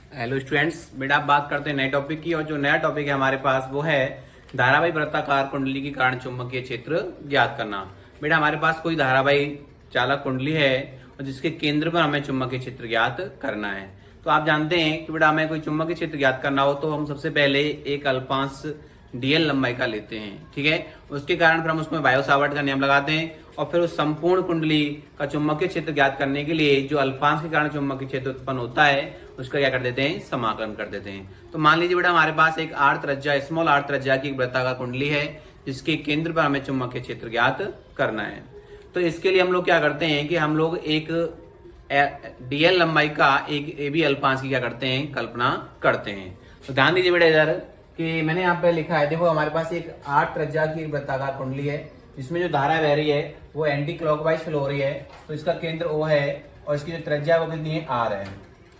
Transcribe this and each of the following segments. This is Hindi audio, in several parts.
हेलो स्टूडेंट्स, बेटा आप बात करते हैं नए टॉपिक की। और जो नया टॉपिक है हमारे पास वो है धारावाही वृत्ताकार कुंडली की कारण चुंबकीय क्षेत्र ज्ञात करना। बेटा हमारे पास कोई धारावाही चालक कुंडली है और जिसके केंद्र पर हमें चुंबकीय क्षेत्र ज्ञात करना है। तो आप जानते हैं कि बेटा हमें कोई चुंबकीय क्षेत्र ज्ञात करना हो तो हम सबसे पहले एक अल्पांश डीएल लंबाई का लेते हैं, ठीक है। उसके कारण फिर हम उसमें बायो सावर्ट का नियम लगाते हैं और फिर उस संपूर्ण कुंडली का चुंबकीय क्षेत्र ज्ञात करने के लिए जो अल्पांश के कारण चुंबकीय क्षेत्र उत्पन्न होता है उसका क्या कर देते हैं, समाकलन कर देते हैं। तो मान लीजिए बेटा हमारे पास एक आर त्रिज्या, स्मॉल आर त्रिज्या की एक वृत्ताकार कुंडली है जिसके केंद्र पर हमें चुंबकीय क्षेत्र ज्ञात करना है। तो इसके लिए हम लोग क्या करते हैं कि हम लोग एक डीएल लंबाई का एक ए बी अल्पांश की क्या करते हैं, कल्पना करते हैं। तो ध्यान दीजिए बेटा इधर कि मैंने यहाँ पे लिखा है, देखो हमारे पास एक आर त्रिज्या की वृत्ताकार कुंडली है जिसमें जो धारा बह रही है वो एंटी क्लॉकवाइज फ्लो हो रही है। तो इसका केंद्र ओ है और इसकी जो त्रिज्या है वो कितनी है, आर है।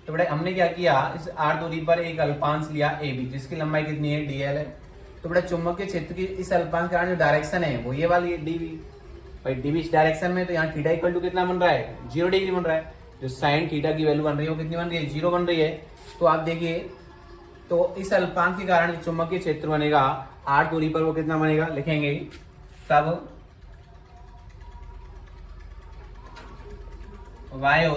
तो बेटा हमने क्या किया, इस आर दूरी पर एक अल्पांश लिया ए बी जिसकी लंबाई कितनी है, डीएल है। तो बेटा चुंबकीय क्षेत्र की इस अल्पांश के कारण जो डायरेक्शन है वो ये वाली है, डीबी। भाई डीबी इस डायरेक्शन में, तो यहाँ थीटा इक्वल टू कितना बन रहा है, 0 डिग्री बन रहा है। जो साइन थीटा की वैल्यू बन रही है वो कितनी बन रही है, 0 बन रही है। तो आप देखिए, तो इस अल्पांश के कारण जो चुंबकीय क्षेत्र बनेगा आर दूरी पर वो कितना बनेगा, लिखेंगे तब वायो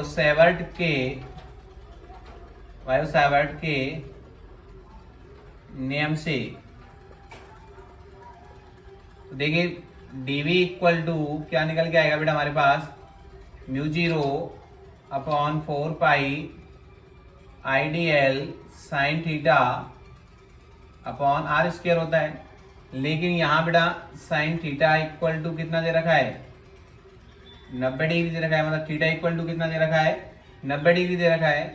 सावर्ट के नियम से, तो देखिए डीवी इक्वल टू क्या निकल के आएगा बेटा हमारे पास, mu 0 upon 4 pi I D L sine theta upon R square होता है। लेकिन यहां बेटा साइन थीटा इक्वल टू कितना दे रखा है, 90 डिग्री दे रखा है। मतलब थीटा इक्वल टू कितना दे रखा है, 90 डिग्री दे रखा है।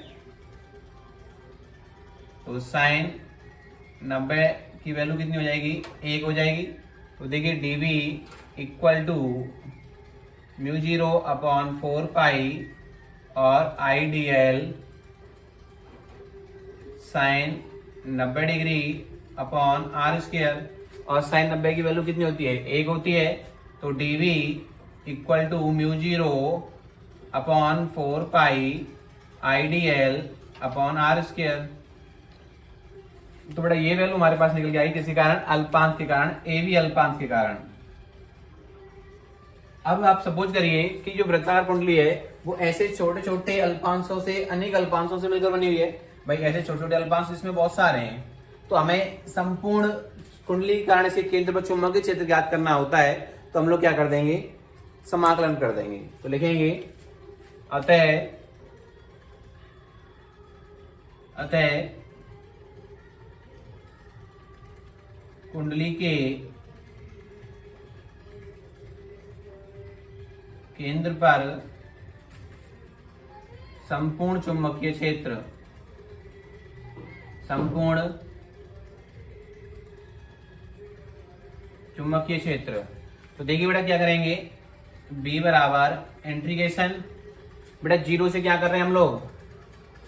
तो साइन 90 की वैल्यू कितनी हो जाएगी, 1 हो जाएगी। तो देखिए D V equal to mu 0 upon 4 pi और I D L sine 90 degree upon R square. और साइन 90 की वैल्यू कितनी होती है, 1 होती है। तो D V equal to mu 0 upon 4 pi I D L upon R square. तो बेटा ये वैल्यू हमारे पास निकल के आई किसी कारण, अल्पांश के कारण, ए बी अल्पांश के कारण। अब आप सपोज करिए कि जो वृत्ताकार कुंडली है वो ऐसे छोटे छोटे अल्पांशों से, अनेक अल्पांशों से मिलकर बनी हुई है। भाई ऐसे छोटे छोटे अल्पांश इसमें बहुत सारे हैं। तो हमें संपूर्ण कुंडली के कारण इसके केंद्र पर चुंबकीय क्षेत्र ज्ञात करना होता है। तो हम लोग क्या कर देंगे, समाकलन कर देंगे। तो लिखेंगे अतः कुंडली के केंद्र पर संपूर्ण चुंबकीय क्षेत्र, संपूर्ण चुंबकीय क्षेत्र। तो देखिए बेटा क्या करेंगे, B बराबर इंटीग्रेशन, बेटा 0 से क्या कर रहे हैं हम लोग,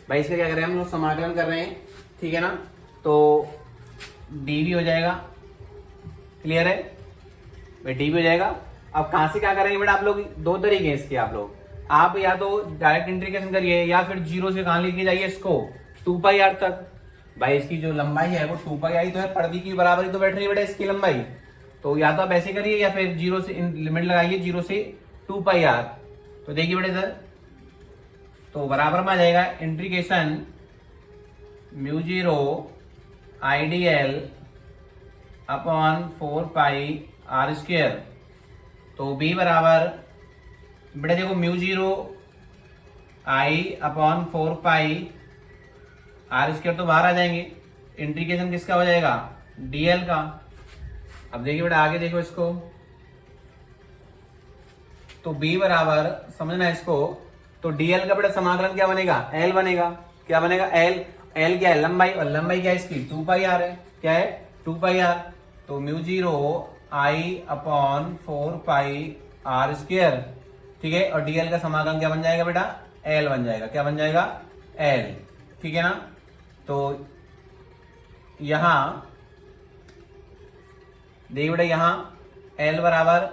भाई इसका क्या कर रहे हैं हम लोग, समाकलन कर रहे हैं, ठीक है ना। तो dV हो जाएगा, क्लियर है भाई, dV हो जाएगा। अब कहां से क्या करेंगे बेटा आप लोग, दो तरीके हैं इसके। आप या तो डायरेक्ट इंटीग्रेशन करिए या फिर 0 से कहां लेके जाइए इसको, 2 पाई आर तक। भाई इसकी जो लंबाई है वो 2 पाई आई तो है, पर्दी की बराबर ही तो बैठ रही है बेटा इसकी लंबाई। तो या तो आप ऐसे करिए या फिर 0 से लिमिट लगाइए, 0 से 2 पाई आर। तो देखिए बेटा इधर, तो बराबर में आ जाएगा integration mu 0 I D L upon 4 pi R square. तो B बराबर बेटा देखो mu 0 I upon 4 pi R square तो बाहर आ जाएंगे, इंटीग्रेशन किसका हो जाएगा, डीएल का। अब देखिए बेटा आगे देखो इसको, तो B बराबर समझना इसको, तो डीएल का बेटा समाकलन क्या बनेगा, L बनेगा। क्या बनेगा, L क्या है, लंबाई, और लंबाई क्या है इसकी, 2 पाई आर है। क्या है, 2 पाई आर। तो mu 0 I upon 4 pi R square, ठीक है। और डीएल का समाकलन क्या बन जाएगा बेटा, L बन जाएगा। क्या बन जाएगा, L, ठीक है ना। तो यहां देखिए बेटा, यहां L बराबर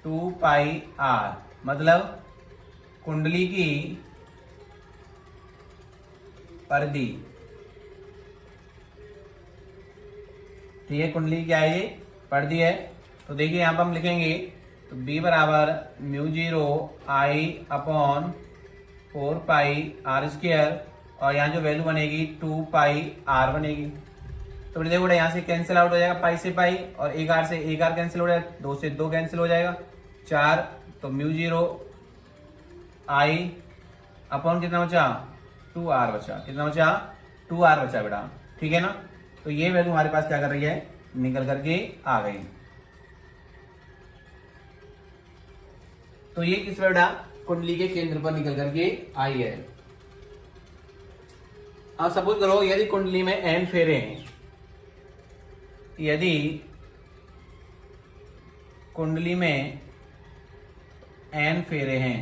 2 पाई आर, मतलब कुंडली की परिधि। ठीक है, कुंडली क्या है, ये परिधि है। तो देखिए यहाँ पर हम लिखेंगे तो B बराबर mu 0 I upon 4 pi R square, और यहाँ जो वैल्यू बनेगी 2 पाई R बनेगी। तो देखो बेटा यहाँ से कैंसिल आउट हो जाएगा पाई से पाई, और एक आर से एक आर कैंसिल हो जाएगा, 2 से 2 कैंसिल हो जाएगा, 4। तो म्यू 0 I अपॉन कितना बचा, 2R बचा। कितना बचा, 2R बचा बेटा। ठीक है ना, तो ये वैल्यू हमारे पास क्या कर रही है, निकल करके आ गई। तो ये किस बेटा, कुंडली के केंद्र पर निकल करके आई है। अब सपोज करो यदि कुंडली में n फेरे हैं, यदि कुंडली में n फेरे हैं,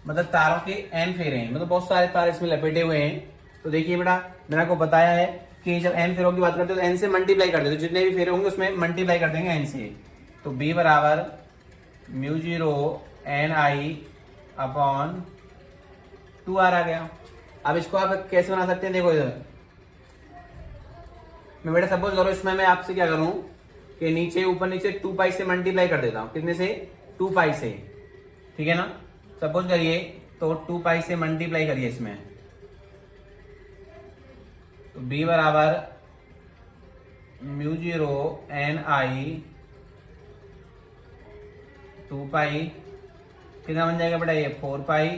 मतलब तारों के n फेरे हैं, मतलब बहुत सारे तार इसमें लपेटे हुए हैं। तो देखिए बेटा मैंने आपको बताया है कि जब n फेरों की बात करते हैं तो n से मल्टीप्लाई कर देते, तो जितने भी फेरे होंगे उसमें मल्टीप्लाई कर देंगे n से। तो B बराबर म्यू 0 NI अपॉन 2R आ गया। अब इसको आप कैसे बना सकते हैं, देखो इधर मैं बेटा सपोज करो इसमें मैं आपसे क्या करूं कि नीचे ऊपर नीचे 2 पाई से मल्टीप्लाई कर देता हूं। कितने से, 2 पाई से। ठीक है ना, सपोज करिए तो 2 पाई से मल्टीप्लाई करिए इसमें। तो B बराबर म्यू 0 NI 2 पाई, कितना बन जाएगा बेटा ये 4 पाई,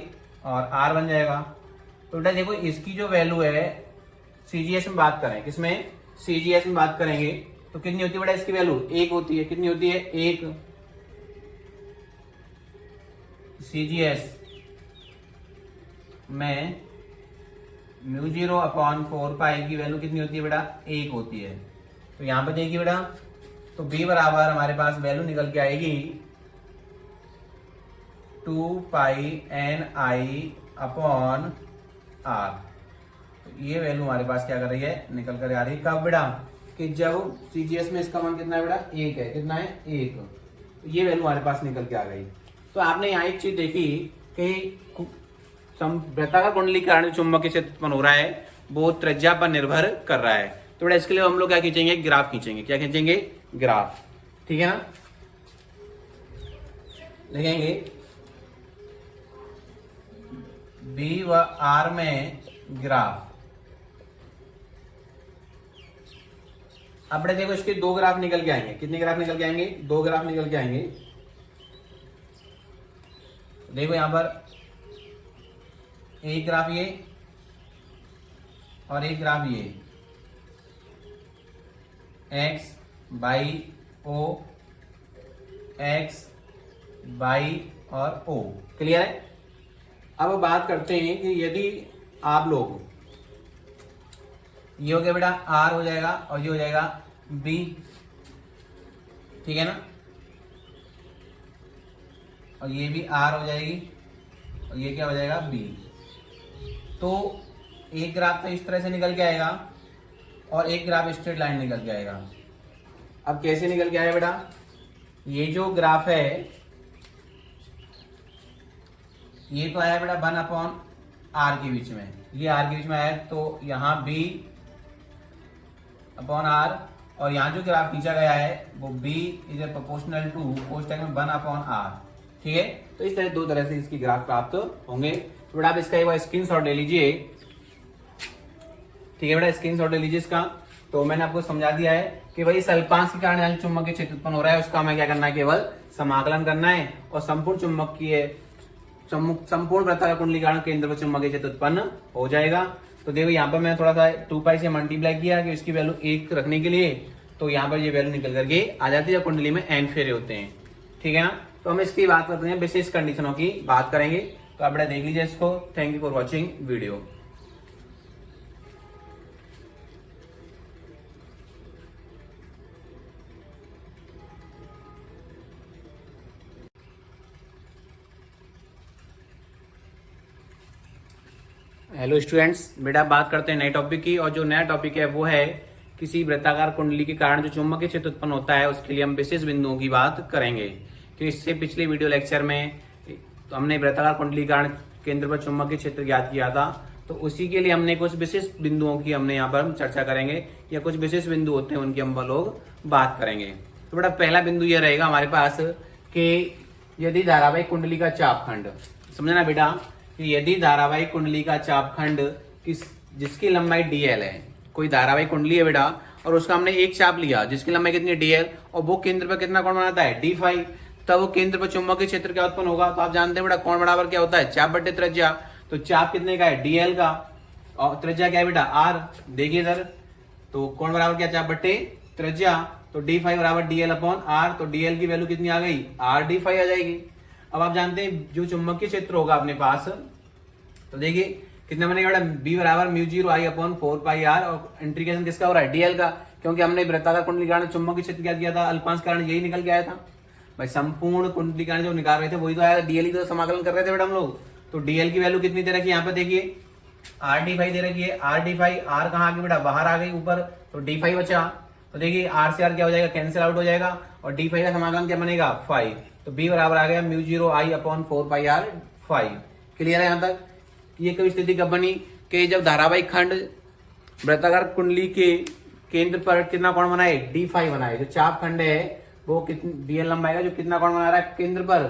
और R बन जाएगा। तो बेटा देखो इसकी जो वैल्यू है CGS में बात करें, किसमें, CGS में बात करेंगे तो कितनी होती है बेटा इसकी वैल्यू, 1 होती है। कितनी होती है, 1। CGS में म्यू 0 अपॉन 4 पाई की वैल्यू कितनी होती है बेटा, 1 होती है। तो यहां पर देखिए बेटा, तो B बराबर हमारे पास वैल्यू निकल के आएगी 2 पाई NI अपॉन R। तो ये वैल्यू हमारे पास क्या कर रही है, निकल कर आ रही है। कब बेटा, कि जब CGS में इसका मान कितना है बेटा, 1 है। कितना है, 1। तो ये वैल्यू हमारे पास निकल के आ गई। तो आपने यहाँ एक चीज देखी कि वृत्ताकार कुंडली के कारण चुंबकीय क्षेत्र उत्पन्न हो रहा है वो त्रिज्या पर निर्भर कर रहा है। तो बेटा इसके लिए हम लोग क्या खींचेंगे, ग्राफ खींचेंगे। क्या खींचेंगे, ग्राफ। ठीक है ना, लिखेंगे B व R में ग्राफ। अब बेटा देखो इसके 2 ग्राफ निकल के आएंगे। कितने ग्राफ निकल के आएंगे, 2 ग्राफ निकल के आएंगे। देखो यहां पर एक ग्राफ ये और एक ग्राफ ये, x by O, x by और O। क्लियर है। अब बात करते हैं कि यदि आप लोग, ये हो गया बेटा R हो जाएगा और ये हो जाएगा B। ठीक है ना, और ये भी R हो जाएगी और ये क्या हो जाएगा, B। तो एक ग्राफ तो इस तरह से निकल के आएगा और एक ग्राफ स्ट्रेट लाइन निकल के आएगा। अब कैसे निकल के आएगा बेटा, ये जो ग्राफ है ये तो आया बेटा 1 अपॉन R के बीच में, ये R के बीच में आया, तो यहाँ B अपॉन R, और यहाँ जो ग्राफ खींचा गया है वो B इज प्रोपोर्शनल टू कोष्टक में 1 अपॉन R। ठीक है, तो इस तरह 2 तरह से इसकी ग्राफ प्राप्त होंगे। तो बेटा आप इसका एक बार स्क्रीनशॉट ले लीजिए। ठीक है बेटा, स्क्रीनशॉट ले लीजिए इसका। तो मैंने आपको समझा दिया है कि भाई इस अल्पांश के कारण चुंबकीय क्षेत्र उत्पन्न हो रहा है, उसका हमें क्या करना है, केवल समाकलन करना है, और संपूर्ण वृत्ताकार कुंडली के कारण केंद्र पर चुंबकीय क्षेत्र उत्पन्न हो जाएगा। तो देखो यहाँ पर मैं थोड़ा सा 2 पाई से मल्टीप्लाई किया कि इसकी वैल्यू 1 रखने के लिए, तो यहाँ पर ये वैल्यू निकल करके आ जाती है जब कुंडली में n फेरे होते हैं। ठीक है ना, तो हम इसकी बात करते हैं, विशेष कंडीशनों की बात करेंगे। तो आप बेटा देख लीजिए इसको। Thank you for watching video. Hello students, बेटा बात करते हैं नए टॉपिक की, और जो नया टॉपिक है वो है किसी वृत्ताकार कुंडली के कारण जो चुंबकीय क्षेत्र उत्पन्न होता है उसके लिए हम विशेष बिंदुओं की बात करेंगे। तो इससे पिछले वीडियो लेक्चर में तो हमने वृत्ताकार कुंडली के कारण केंद्र पर चुंबकीय क्षेत्र ज्ञात किया था, तो उसी के लिए हमने कुछ विशेष बिंदुओं की हमने यहाँ पर हम चर्चा करेंगे, या कुछ विशेष बिंदु होते हैं उनकी हम लोग बात करेंगे। तो बेटा पहला बिंदु ये रहेगा हमारे पास कि यदि धारावाहिक कुंडली का चापखंड, समझना बेटा, कि यदि धारावाहिक कुंडली का चापखंड जिसकी लंबाई dl है, कोई धारावाहिक कुंडली है बेटा और उसका हमने एक चाप लिया जिसकी लंबाई कितनी है dl, और वो केंद्र पर कितना कोण बनाता है d फाई, तब वो केंद्र पर चुंबकीय क्षेत्र क्या उत्पन्न होगा। तो आप जानते हैं बेटा कोण बराबर क्या होता है, चाप बटे त्रिज्या। तो चाप कितने का है, dl का, और त्रिज्या क्या है बेटा r। देखिए इधर, तो कोण बराबर क्या, चाप बटे त्रिज्या, तो d फाई बराबर dl अपॉन r। तो dl की वैल्यू कितनी आ गई, r d फाई आ जाएगी। अब आप जानते हैं जो चुंबकीय क्षेत्र होगा अपने पास, तो देखिए कितना बनेगा बेटा, b बराबर mu 0 I upon 4 pi r, और इंटीग्रेशन किसका हो रहा है, dl का, क्योंकि हमने वृत्ताकार कुंडली कारण चुंबकीय क्षेत्र क्या किया था, अल्पांश कारण यही निकल के आया था भाई। संपूर्ण कुंडली कारण जो निकाल रहे थे वही तो आया था, dl ही तो समाकलन कर रहे थे बेटा हम लोग। तो dl की वैल्यू कितनी दे रखी है, यहाँ पे देखिए r d फाई दे रखी है, r d फाई, r कहाँ आ गई बेटा, बाहर आ गई ऊपर, तो d फाई बचा। तो देखिए r से r क्या हो जाएगा, कैंसिल आउट हो जाएगा, और d फाई का समाकलन क्या बनेगा, फाई। तो b बराबर आ गया mu 0 I upon 4 pi r phi. Clear है यहाँ तक। ये कब स्थिति कब बनी कि जब धारावाहिक खंड वृत्ताकार कुंडली के केंद्र पर कितना कोण बनाए, d फाई बनाए। जो चाप खंड है वो कितनी dl लंबाई का जो कितना कोण बना रहा है केंद्र पर,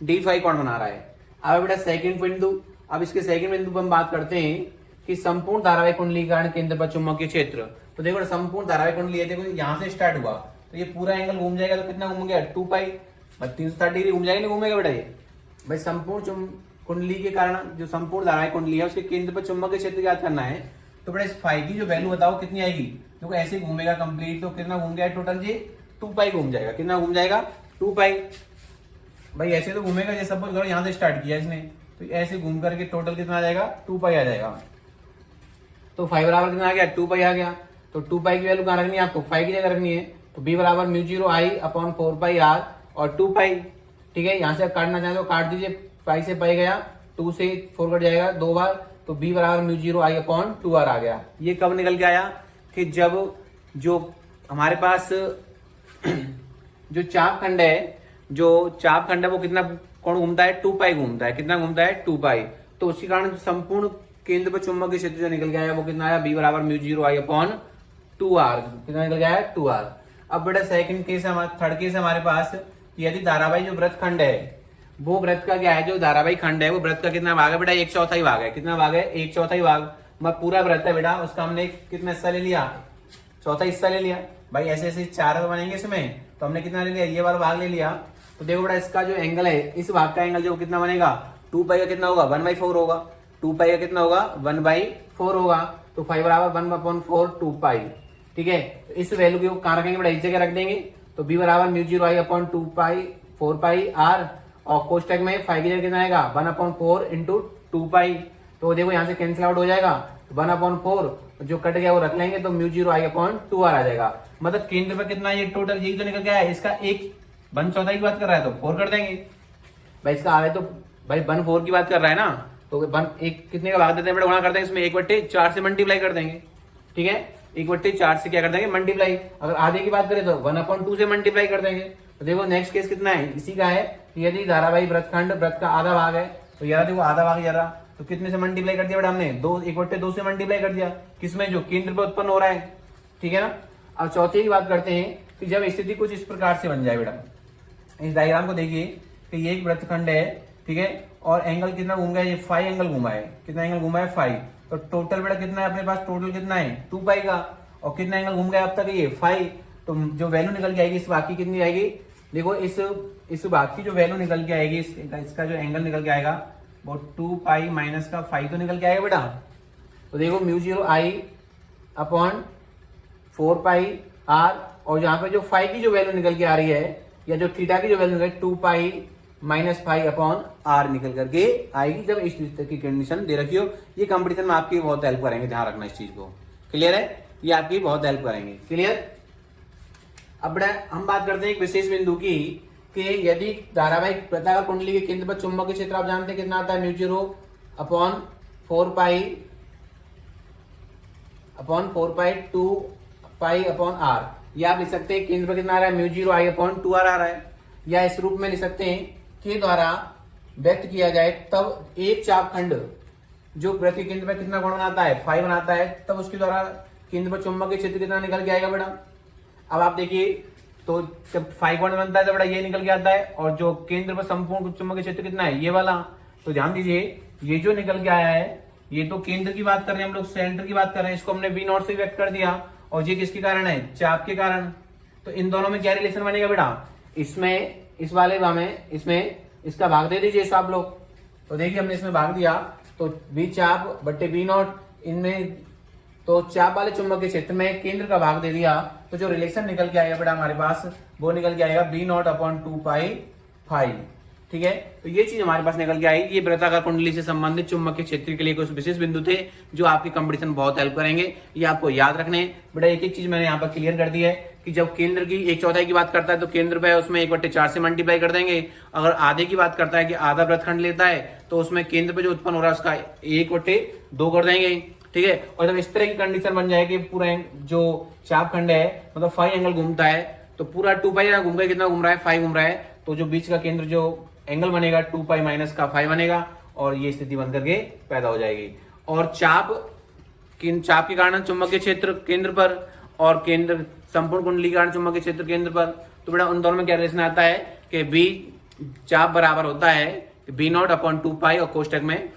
d फाई कोण बना रहा है। अब बेटा सेकंड बिंदु, अब इसके सेकंड बिंदु पर हम बात करते हैं कि संपूर्ण धारावाहिक कुंडली के कारण केंद्र पर चुंबकीय क्षेत्र। तो देखो संपूर्ण धारावाहिक कुंडली है, देखो यहाँ से स्टार्ट हुआ तो ये पूरा एंगल घूम जाएगा, तो कितना घूम गया, 2 पाई, 360 डिग्री घूम जाएगा, नहीं घूमेगा बेटा ये भाई। संपूर्ण कुंडली के कारण जो संपूर्ण धारावाहिक कुंडली है उसके केंद्र पर चुंबकीय क्षेत्र ज्ञात करना है। तो बेटा इस फाई की जो वैल्यू बताओ कितनी आएगी, देखो ऐसे घूमेगा कंप्लीट, तो कितना घूम गया टोटल, ये 2 पाई घूम जाएगा। कितना घूम जाएगा, 2 पाई भाई। ऐसे तो घूमेगा, ये सपोज करो यहाँ से स्टार्ट किया इसने, तो ऐसे घूम करके टोटल कितना आ जाएगा, 2 पाई आ जाएगा। तो फाई बराबर कितना आ गया, 2 पाई आ गया। तो 2 पाई की वैल्यू कहाँ रखनी है आपको, फाई की जगह रखनी है। तो b बराबर mu 0 I upon 4 pi r और 2 पाई। ठीक है, यहाँ से काटना चाहे तो काट दीजिए, पाई से पाई गया, 2 से 4 कट जाएगा 2 बार, तो b बराबर म्यू 0 आई अपॉन 2r आ गया। ये कब निकल के आया कि जब जो हमारे पास जो चाप खंड है, जो चाप खंड है वो कितना कोण घूमता है, 2 पाई घूमता है। कितना घूमता है, 2 पाई। तो उसी कारण संपूर्ण केंद्र पर चुंबकीय क्षेत्र जो निकल गया है वो कितना आया, b बराबर म्यू 0 आई अपॉन 2r। कितना निकल गया है, 2r। अब बेटा सेकंड केस है, थर्ड केस है हमारे पास, यदि धारावाहिक जो वृत्त खंड है वो वृत्त का क्या है, जो धारावाहिक खंड है वो वृत्त का कितना भाग है बेटा, 1/4 भाग है। कितना भाग है, 1/4 भाग। मतलब पूरा वृत्त है बेटा, उसका हमने कितना हिस्सा ले लिया, चौथा हिस्सा ले लिया भाई। ऐसे ऐसे 4 बनेंगे इसमें, तो हमने कितना ले लिया, ये वाला भाग ले लिया। तो देखो बेटा इसका जो एंगल है, इस भाग का एंगल जो कितना बनेगा, 2 पाई का कितना होगा, 1/4 होगा। 2 पाई का कितना होगा, 1/4 होगा। तो 5 बराबर 1/4 2 पाई। ठीक है, इस वैल्यू को कहाँ रखेंगे बेटा, इस जगह रख देंगे। तो b बराबर mu 0 I upon 2 pi 4 pi r, और कोष्टक में 5 की जगह कितना आएगा, 1/4 इंटू 2 पाई। तो देखो यहाँ से कैंसिल आउट हो जाएगा, 1/4 जो कट गया वो रख लेंगे, तो म्यू 0 आई अपॉन 2r आ जाएगा। मतलब केंद्र पर कितना, ये टोटल यही तो निकल गया है। इसका एक 1/4 की बात कर रहा है तो 4 कर देंगे भाई। इसका आ रहा है तो भाई 1/4 की बात कर रहा है ना, तो एक कितने का भाग देते हैं बेटा, गुणा कर देंगे, इसमें 1/4 से मल्टीप्लाई कर देंगे। ठीक है, 1/4 से क्या कर देंगे, मल्टीप्लाई। अगर आधे की बात करें तो 1/2 से मल्टीप्लाई कर देंगे। तो देखो नेक्स्ट केस कितना है, इसी का है कि यदि धारावाहिक वृत्तखंड वृत्त का आधा भाग है, तो यार देखो आधा भाग यार, तो कितने से मल्टीप्लाई कर दिया बेटा हमने, 1/2 से मल्टीप्लाई कर दिया, किसमें, जो केंद्र पर उत्पन्न हो रहा है। ठीक है ना। अब चौथी की बात करते हैं कि जब स्थिति कुछ इस प्रकार से बन जाए बेटा, इस डायग्राम को देखिए कि ये एक वृत्तखंड है, ठीक है, और एंगल कितना घूम गया, ये 5 एंगल घुमा है। कितना एंगल घुमा है, 5। तो टोटल बेटा कितना है अपने पास, टोटल कितना है, 2 पाई का, और कितना एंगल घूम गया अब तक, ये 5। तो जो वैल्यू निकल के आएगी इस भाग की कितनी आएगी, देखो इस भाग की जो वैल्यू निकल के आएगी, इसका जो एंगल निकल के आएगा वो 2 पाई माइनस का 5 तो निकल के आएगा बेटा। तो देखो mu 0 I upon 4 pi r, और यहाँ पे जो 5 की जो वैल्यू निकल के आ रही है, या जो थीटा की जो वैल्यू निकल 2 पाई माइनस 5 अपॉन r निकल करके आएगी, जब इस तरह की कंडीशन दे रखी हो। ये कंपटीशन में आपकी बहुत हेल्प करेंगे, ध्यान रखना इस चीज को। क्लियर है, ये आपकी बहुत हेल्प करेंगे। क्लियर। अब हम बात करते हैं एक विशेष बिंदु की, कि यदि धारावाहिक वृत्ताकार कुंडली के केंद्र पर चुंबकीय क्षेत्र आप जानते हैं कितना आता है, म्यू 0 अपॉन 4 पाई 2 पाई अपॉन r। या आप लिख सकते हैं केंद्र पर कितना आ रहा है, म्यू 0 आई अपॉन 2r आ रहा है। या इस रूप में लिख सकते हैं के द्वारा व्यक्त किया जाए तब एक चापखंड जो वृत्त के केंद्र पर कितना कोण बनाता है, फाई बनाता है, तब उसके द्वारा केंद्र पर चुंबकीय क्षेत्र कितना निकल के आएगा बेटा। अब आप देखिए तो जब फाई कोण बनता है तो बेटा ये निकल के आता है, और जो केंद्र पर संपूर्ण चुंबकीय क्षेत्र कितना है, ये वाला। तो ध्यान दीजिए ये जो निकल के आया है ये तो केंद्र की बात कर रहे हैं हम लोग, सेंटर की बात कर रहे हैं, इसको हमने V नॉट से व्यक्त कर दिया, और ये किसके कारण है, चाप के कारण। तो इन दोनों में क्या रिलेशन बनेगा बेटा, इसमें इस वाले में इसमें इसका भाग दे दीजिए आप लोग। तो देखिए हमने इसमें भाग दिया तो V चाप बट्टे V नॉट, इनमें तो चाप वाले चुंबकीय क्षेत्र में केंद्र का भाग दे दिया, तो जो रिलेशन निकल के आएगा बेटा हमारे पास वो निकल के आएगा V not upon 2 pi phi. ठीक है, तो ये चीज हमारे पास निकल के आई। ये वृत्ताकार कुंडली से संबंधित चुंबकीय क्षेत्र के लिए कुछ विशेष बिंदु थे जो आपकी कंपटीशन बहुत हेल्प करेंगे, ये आपको याद रखने हैं बेटा। एक एक चीज मैंने यहाँ पर क्लियर कर दी है कि जब केंद्र की 1/4 की बात करता है तो केंद्र पे उसमें 1/4 से मल्टीप्लाई कर देंगे। अगर आधे की बात करता है कि आधा वृत्तखंड लेता है तो उसमें केंद्र पे जो उत्पन्न हो रहा है उसका 1/2 कर देंगे। ठीक है, और जब इस तरह की कंडीशन बन जाए कि पूरा जो चापखंड है मतलब फाई एंगल घूमता है, तो पूरा 2 पाई घूम गया, कितना घूम रहा है, फाई घूम रहा है, तो जो बीच का केंद्र जो एंगल बनेगा 2 पाई माइनस का फाई बनेगा, और ये स्थिति बन करके पैदा हो जाएगी। और चाप के कारण चुंबकीय क्षेत्र केंद्र पर, और केंद्र संपूर्ण कुंडली के कारण चुंबकीय क्षेत्र केंद्र पर, तो बेटा उन दोनों में क्या रिलेशन आता है कि बी चाप बराबर होता है V नॉट अपॉन 2 पाई और कोष्टक में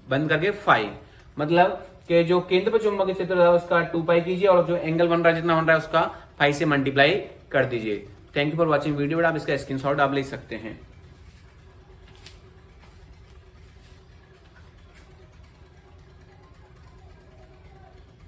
बंद करके फाई। मतलब कि जो केंद्र पर चुंबकीय क्षेत्र है उसका 2 पाई कीजिए, और जो एंगल बन रहा है जितना बन रहा है उसका फाई से मल्टीप्लाई कर दीजिए। Thank you for watching video. आप इसका स्क्रीनशॉट आप ले सकते हैं।